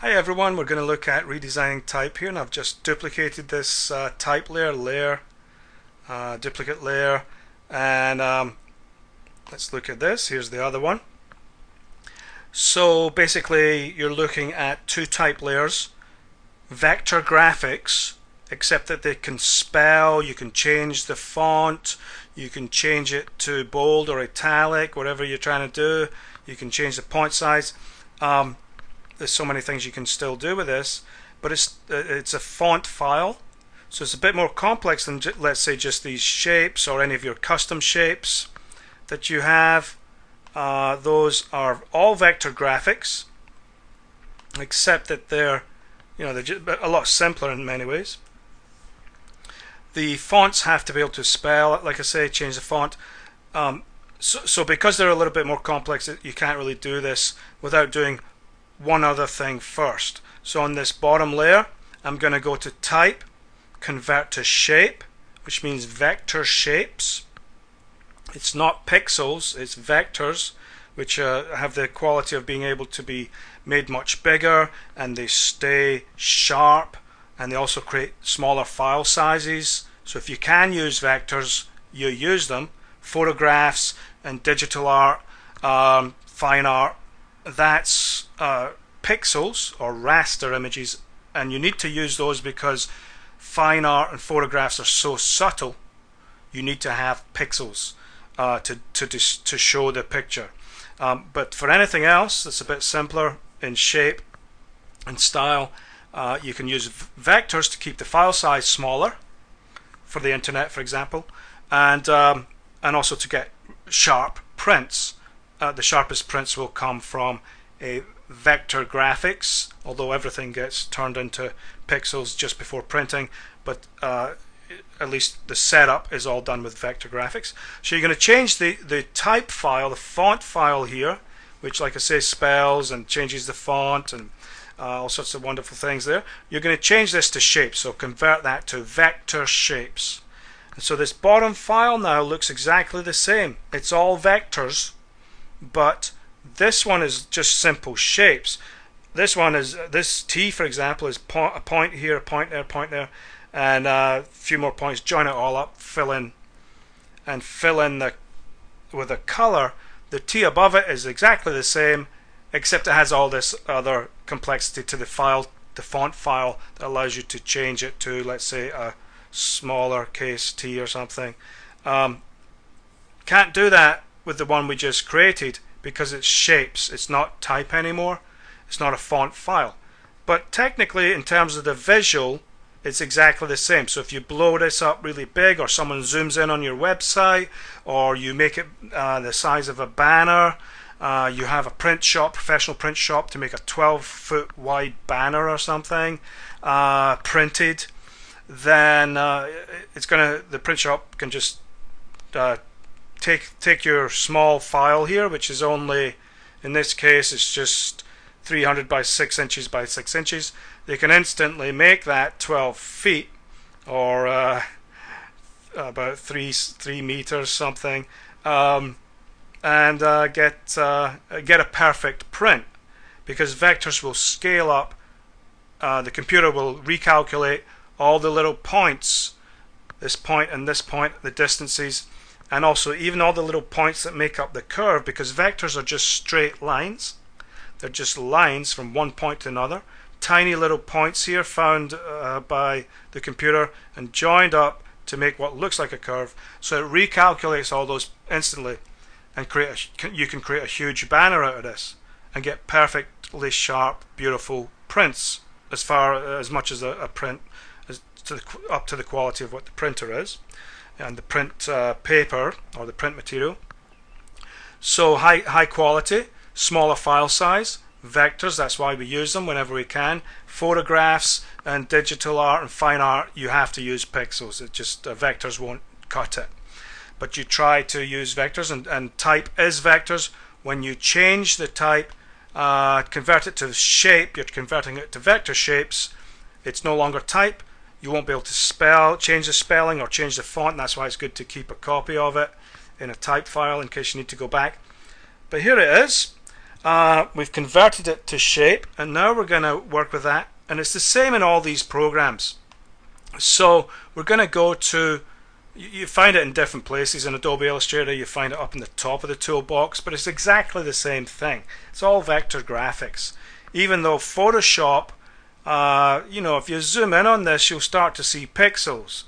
Hi everyone, we're going to look at redesigning type here, and I've just duplicated this type layer, duplicate layer, and let's look at this. Here's the other one. So basically you're looking at two type layers, vector graphics, except that they can spell, you can change the font, you can change it to bold or italic, whatever you're trying to do. You can change the point size. There's so many things you can still do with this, but it's a font file, so it's a bit more complex than let's say just these shapes or any of your custom shapes that you have. Those are all vector graphics, except that they're just a lot simpler in many ways. The fonts have to be able to spell, like I say, change the font. So because they're a little bit more complex, you can't really do this without doing one other thing first. So on this bottom layer, I'm going to go to type, convert to shape, which means vector shapes. It's not pixels, it's vectors, which have the quality of being able to be made much bigger, and they stay sharp, and they also create smaller file sizes. So if you can use vectors, you use them. Photographs and digital art, fine art, that's pixels or raster images, and you need to use those because fine art and photographs are so subtle. You need to have pixels to show the picture. But for anything else that's a bit simpler in shape and style, you can use vectors to keep the file size smaller for the internet, for example, and also to get sharp prints. The sharpest prints will come from a vector graphics, although everything gets turned into pixels just before printing, but at least the setup is all done with vector graphics. So you're going to change the type file, the font file here, which, like I say, spells and changes the font and all sorts of wonderful things there. You're going to change this to shapes, so convert that to vector shapes. And so this bottom file now looks exactly the same. It's all vectors, but this one is just simple shapes. This one is, this T for example, is a point here, a point there, and a few more points. Join it all up, fill in with a color. The T above it is exactly the same, except it has all this other complexity to the file, the font file, that allows you to change it to, let's say, a smaller case T or something. Can't do that with the one we just created because it's shapes, it's not type anymore, it's not a font file. But technically, in terms of the visual, it's exactly the same. So if you blow this up really big, or someone zooms in on your website, or you make it the size of a banner, you have a print shop, professional print shop, to make a 12-foot wide banner or something printed, then the print shop can just take your small file here, which is only, in this case, it's just 300 by 6 inches by 6 inches. They can instantly make that 12 feet, or about 3 meters something, and get a perfect print, because vectors will scale up. The computer will recalculate all the little points, this point and this point, the distances, and also even all the little points that make up the curve, because vectors are just straight lines. They're just lines from one point to another. Tiny little points here found by the computer and joined up to make what looks like a curve. So it recalculates all those instantly, and you can create a huge banner out of this and get perfectly sharp, beautiful prints, as much as a print, up to the quality of what the printer is and the print paper or the print material. So high quality, smaller file size, vectors, that's why we use them whenever we can. Photographs and digital art and fine art, you have to use pixels. It just vectors won't cut it. But you try to use vectors, and type is vectors. When you change the type, convert it to shape, you're converting it to vector shapes. It's no longer type. You won't be able to change the spelling or change the font, and that's why it's good to keep a copy of it in a type file in case you need to go back. But here it is. We've converted it to shape, and now we're going to work with that, and it's the same in all these programs. So we're going to go to, you find it in different places. In Adobe Illustrator you find it up in the top of the toolbox, but it's exactly the same thing. It's all vector graphics. Even though Photoshop, if you zoom in on this, you'll start to see pixels,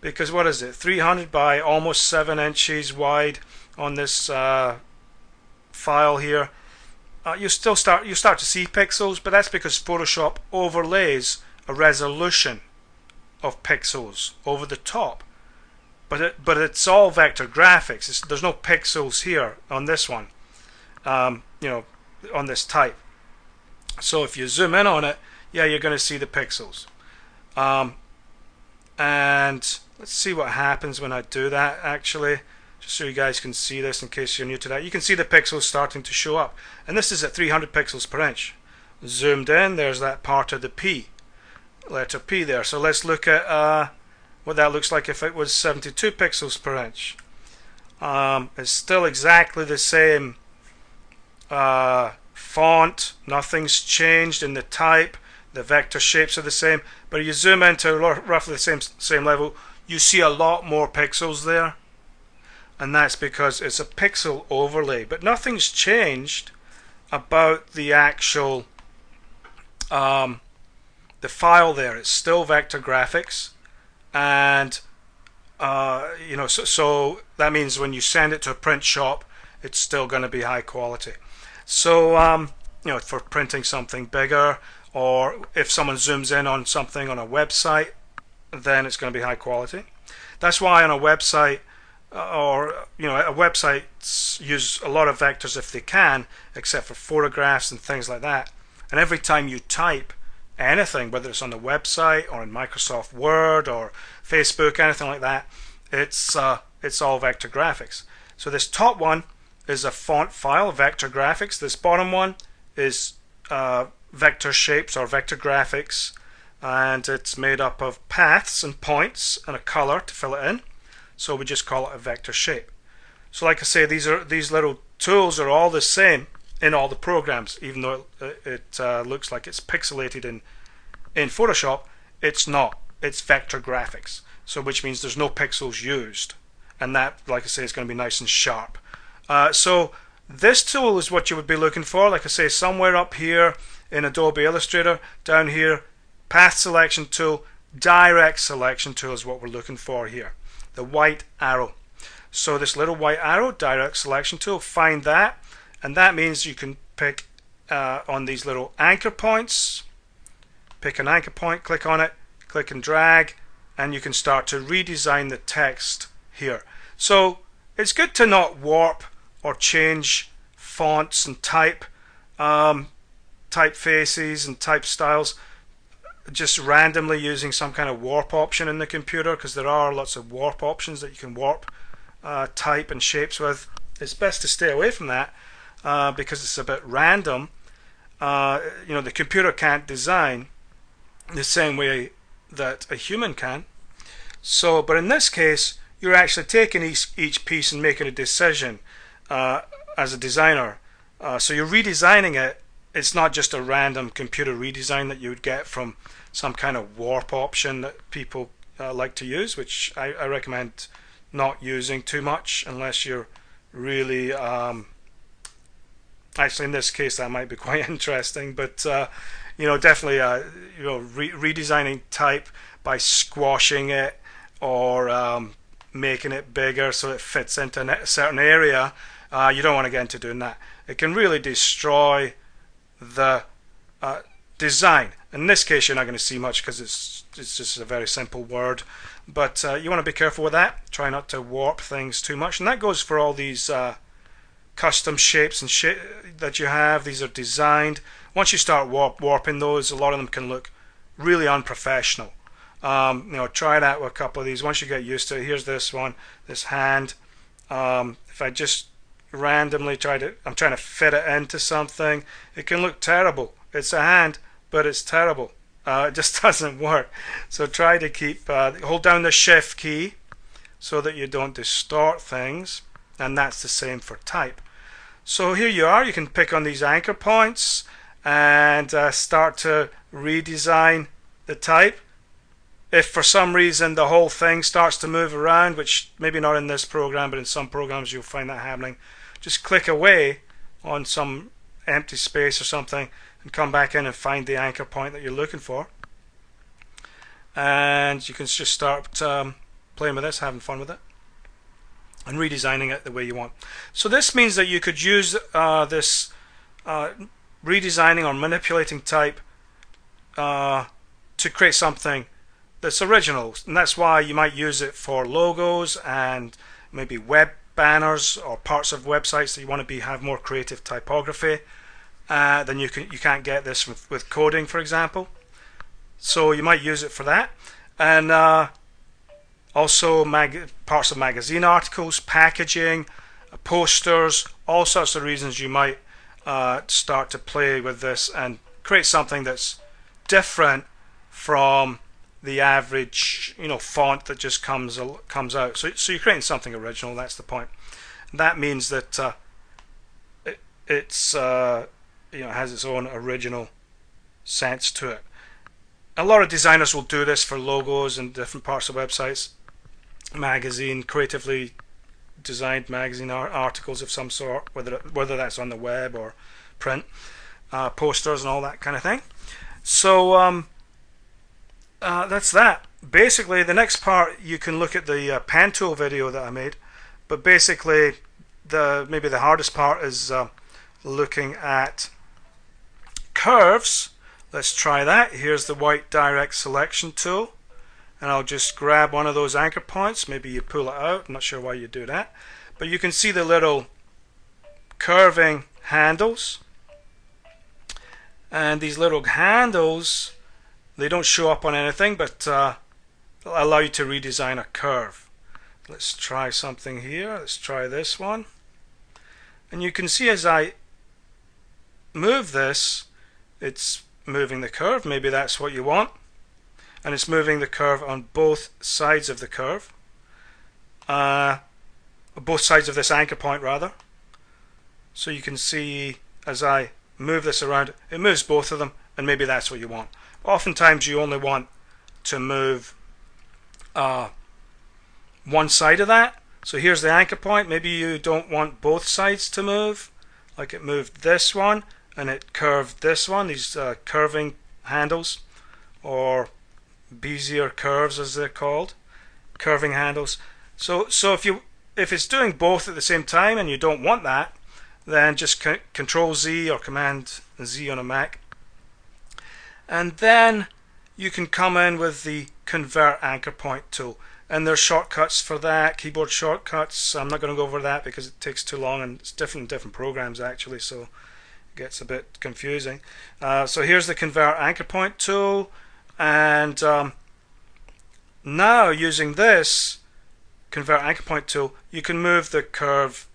because what is it, 300 by almost 7 inches wide on this file here. You start to see pixels, but that's because Photoshop overlays a resolution of pixels over the top. But it's all vector graphics. There's no pixels here on this one, on this type. So if you zoom in on it, yeah, you're going to see the pixels. And let's see what happens when I do that, actually, just so you guys can see this in case you're new to that. You can see the pixels starting to show up, and this is at 300 pixels per inch. Zoomed in, there's that part of the P, letter P there. So let's look at what that looks like if it was 72 pixels per inch. It's still exactly the same font, nothing's changed in the type, the vector shapes are the same, but you zoom into roughly the same level, you see a lot more pixels there, and that's because it's a pixel overlay. But nothing's changed about the actual the file there. It's still vector graphics, and so that means when you send it to a print shop, it's still going to be high quality. So for printing something bigger, or if someone zooms in on something on a website, then it's going to be high quality. That's why on a website, websites use a lot of vectors if they can, except for photographs and things like that. And every time you type anything, whether it's on the website or in Microsoft Word or Facebook, anything like that, it's all vector graphics. So this top one is a font file, vector graphics. This bottom one is vector shapes or vector graphics, and it's made up of paths and points and a color to fill it in. So we just call it a vector shape. So like I say, these little tools are all the same in all the programs, even though it looks like it's pixelated in Photoshop. It's not. It's vector graphics, so which means there's no pixels used, and that, like I say, is going to be nice and sharp. So this tool is what you would be looking for. Like I say, somewhere up here in Adobe Illustrator, down here, path selection tool, direct selection tool is what we're looking for here. The white arrow. So this little white arrow, direct selection tool, find that, and that means you can pick on these little anchor points, pick an anchor point, click on it, click and drag, and you can start to redesign the text here. So it's good to not warp or change fonts and typefaces and type styles just randomly using some kind of warp option in the computer, because there are lots of warp options that you can warp type and shapes with. It's best to stay away from that because it's a bit random. The computer can't design the same way that a human can. So, but in this case, you're actually taking each piece and making a decision as a designer. So you're redesigning it. It's not just a random computer redesign that you would get from some kind of warp option that people like to use, which I recommend not using too much unless you're really actually in this case that might be quite interesting, but definitely redesigning type by squashing it or making it bigger so it fits into a certain area, you don't want to get into doing that. It can really destroy the design. In this case, you're not going to see much because it's just a very simple word, but you want to be careful with that. Try not to warp things too much, and that goes for all these custom shapes and that you have. These are designed. Once you start warping those, a lot of them can look really unprofessional. Try that with a couple of these. Once you get used to it, here's this one, this hand. If I just randomly I'm trying to fit it into something, it can look terrible. It's a hand, but it's terrible. It just doesn't work. So try to keep hold down the shift key so that you don't distort things, and that's the same for type. So here you are, you can pick on these anchor points and start to redesign the type. If for some reason the whole thing starts to move around, which maybe not in this program, but in some programs you'll find that happening, just click away on some empty space or something and come back in and find the anchor point that you're looking for. And you can just start playing with this, having fun with it, and redesigning it the way you want. So this means that you could use this redesigning or manipulating type to create something that's original, and that's why you might use it for logos and maybe web banners or parts of websites that you want to have more creative typography. Then you can't get this with coding, for example. So you might use it for that, and also parts of magazine articles, packaging, posters, all sorts of reasons you might start to play with this and create something that's different from the average, font that just comes out. So you're creating something original. That's the point. That means that it's has its own original sense to it. A lot of designers will do this for logos and different parts of websites, creatively designed magazine articles of some sort, whether that's on the web or print, posters and all that kind of thing. So that's that. Basically, the next part, you can look at the pen tool video that I made, but basically maybe the hardest part is looking at curves. Let's try that. Here's the white direct selection tool, and I'll just grab one of those anchor points. Maybe you pull it out. I'm not sure why you do that, but you can see the little curving handles, and these little handles, they don't show up on anything, but allow you to redesign a curve. Let's try something here. Let's try this one, and you can see as I move this, it's moving the curve. Maybe that's what you want, and it's moving the curve on both sides of the curve, both sides of this anchor point rather. So you can see as I move this around, it moves both of them, and maybe that's what you want. Oftentimes you only want to move one side of that. So here's the anchor point. Maybe you don't want both sides to move, like it moved this one and it curved this one, these curving handles, or Bezier curves as they're called, curving handles. So if it's doing both at the same time and you don't want that, then just Control Z or Command Z on a Mac, and then you can come in with the Convert Anchor Point tool, and there's shortcuts for that, keyboard shortcuts. I'm not going to go over that because it takes too long, and it's different in different programs actually, so it gets a bit confusing. So here's the Convert Anchor Point tool, and now using this Convert Anchor Point tool, you can move the curve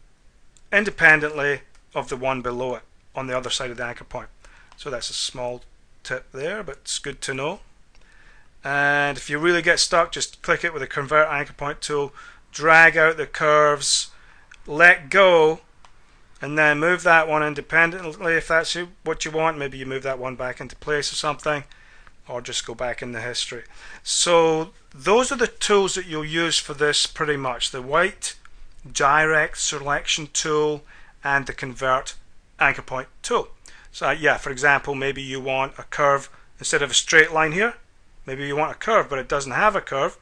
independently of the one below it on the other side of the anchor point. So that's a small tip there, but it's good to know. And if you really get stuck, just click it with the Convert Anchor Point tool, drag out the curves, let go, and then move that one independently if that's what you want. Maybe you move that one back into place or something, or just go back in the history. So those are the tools that you'll use for this pretty much. The white direct selection tool and the Convert Anchor Point tool. So yeah, for example, maybe you want a curve instead of a straight line here. Maybe you want a curve, but it doesn't have a curve.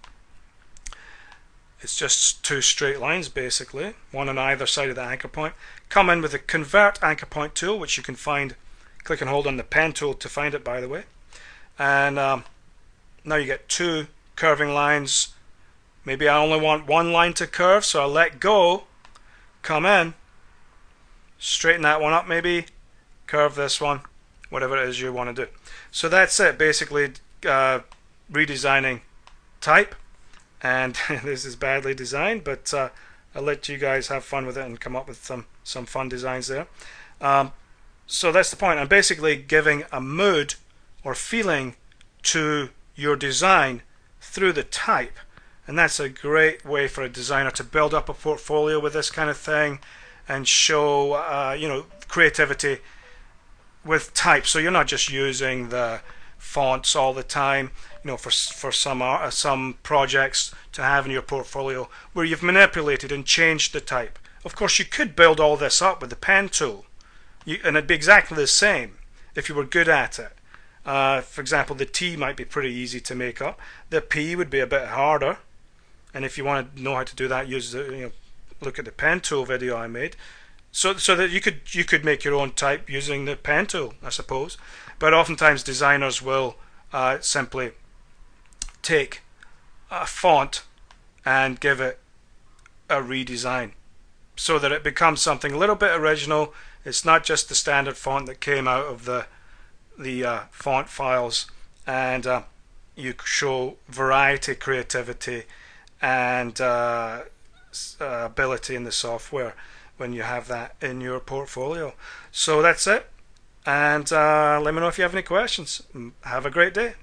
It's just two straight lines basically, one on either side of the anchor point. Come in with the Convert Anchor Point tool, which you can find, click and hold on the pen tool to find it, by the way. And now you get two curving lines. Maybe I only want one line to curve, so I'll let go, come in, straighten that one up maybe, curve this one, whatever it is you want to do. So that's it, basically redesigning type. And this is badly designed, but I'll let you guys have fun with it and come up with some fun designs there. So that's the point. I'm basically giving a mood or feeling to your design through the type. And that's a great way for a designer to build up a portfolio with this kind of thing, and show creativity with type. So you're not just using the fonts all the time, for some projects to have in your portfolio where you've manipulated and changed the type. Of course, you could build all this up with the pen tool, and it'd be exactly the same if you were good at it. For example, the T might be pretty easy to make up. The P would be a bit harder, and if you want to know how to do that, use the look at the pen tool video I made. So that you could make your own type using the pen tool, I suppose. But oftentimes designers will simply take a font and give it a redesign so that it becomes something a little bit original. It's not just the standard font that came out of the font files, and you show variety, creativity, and ability in the software when you have that in your portfolio. So that's it, and let me know if you have any questions. Have a great day.